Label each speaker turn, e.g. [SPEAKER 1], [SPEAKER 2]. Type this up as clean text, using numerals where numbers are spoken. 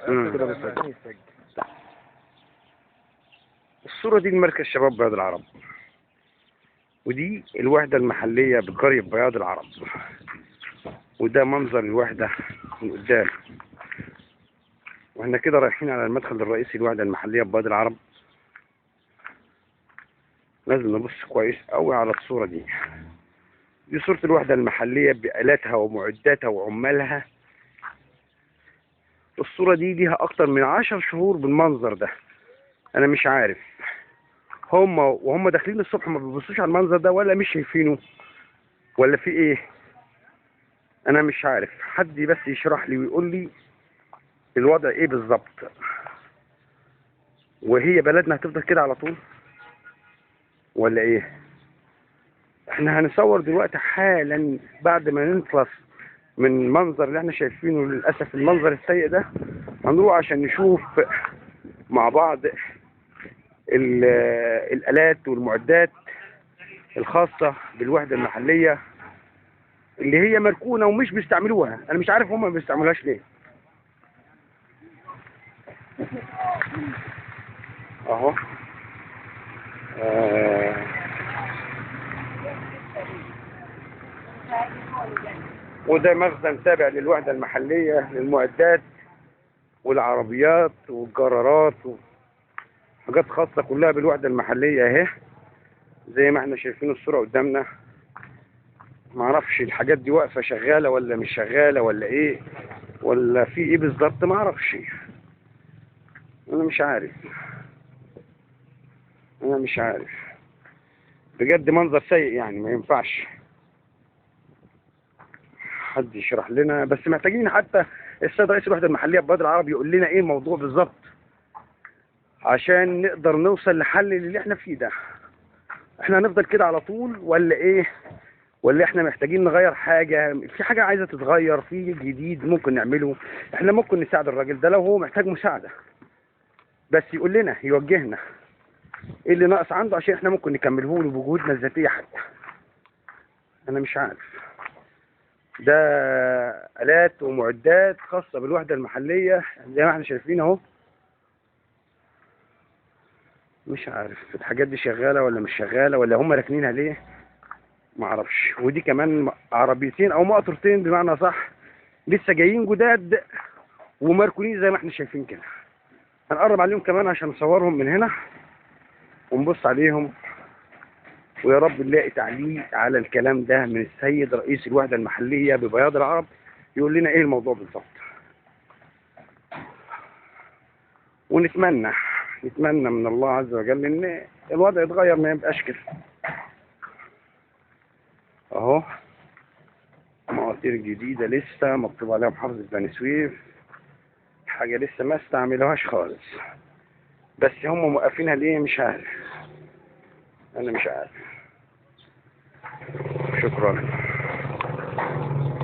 [SPEAKER 1] كده بسجل. الصورة دي لمركز شباب بياض العرب، ودي الوحدة المحلية بقرية بياض العرب، وده منظر الوحدة من قدام. واحنا كده رايحين على المدخل الرئيسي للوحدة المحلية ببياض العرب. لازم نبص كويس قوي على الصورة دي. دي صورة الوحدة المحلية بآلاتها ومعداتها وعمالها. الصورة دي ليها أكتر من 10 شهور بالمنظر ده. أنا مش عارف وهم داخلين الصبح ما بيبصوش على المنظر ده، ولا مش شايفينه، ولا في إيه؟ أنا مش عارف. حد بس يشرح لي ويقول لي الوضع إيه بالظبط. وهي بلدنا هتفضل كده على طول ولا إيه؟ إحنا هنصور دلوقتي حالا بعد ما نخلص من المنظر اللي احنا شايفينه للأسف، المنظر السيء ده. هنروح عشان نشوف مع بعض الآلات والمعدات الخاصة بالوحدة المحلية اللي هي مركونة ومش بيستعملوها. أنا مش عارف هم ما بيستعملوهاش ليه. أهو وده مخزن تابع للوحدة المحلية للمعدات والعربيات والجرارات وحاجات خاصة كلها بالوحدة المحلية اهي، زي ما احنا شايفين الصورة قدامنا. معرفش الحاجات دي واقفة شغالة ولا مش شغالة ولا ايه، ولا في ايه بالظبط، معرفش. انا مش عارف بجد منظر سيء يعني، ما ينفعش. حد يشرح لنا بس، محتاجين حتى السيد رئيس الوحدة المحلية ببياض العرب يقول لنا ايه الموضوع بالظبط عشان نقدر نوصل لحل اللي احنا فيه ده. احنا هنفضل كده على طول ولا ايه؟ ولا احنا محتاجين نغير حاجة؟ في حاجة عايزة تتغير، في جديد ممكن نعمله. احنا ممكن نساعد الراجل ده لو هو محتاج مساعدة، بس يقول لنا، يوجهنا ايه اللي ناقص عنده عشان احنا ممكن نكمله له بجهودنا الذاتية حتى. انا مش عارف. ده آلات ومعدات خاصة بالوحدة المحلية زي ما احنا شايفين اهو. مش عارف الحاجات دي شغالة ولا مش شغالة، ولا هم راكنينها ليه، معرفش. ودي كمان عربيتين او مقطورتين بمعنى صح، لسه جايين جداد ومركونين زي ما احنا شايفين كده. هنقرب عليهم كمان عشان نصورهم من هنا ونبص عليهم، ويا رب نلاقي تعليق على الكلام ده من السيد رئيس الوحدة المحلية ببياض العرب يقول لنا ايه الموضوع بالظبط. ونتمنى من الله عز وجل ان الوضع يتغير، ما يبقاش كده. اهو مواتير جديدة لسه مكتوب عليها محافظة بني سويف، حاجة لسه ما استعملوهاش خالص، بس هم موقفينها ليه مش عارف. انا مش عارف. شكرا.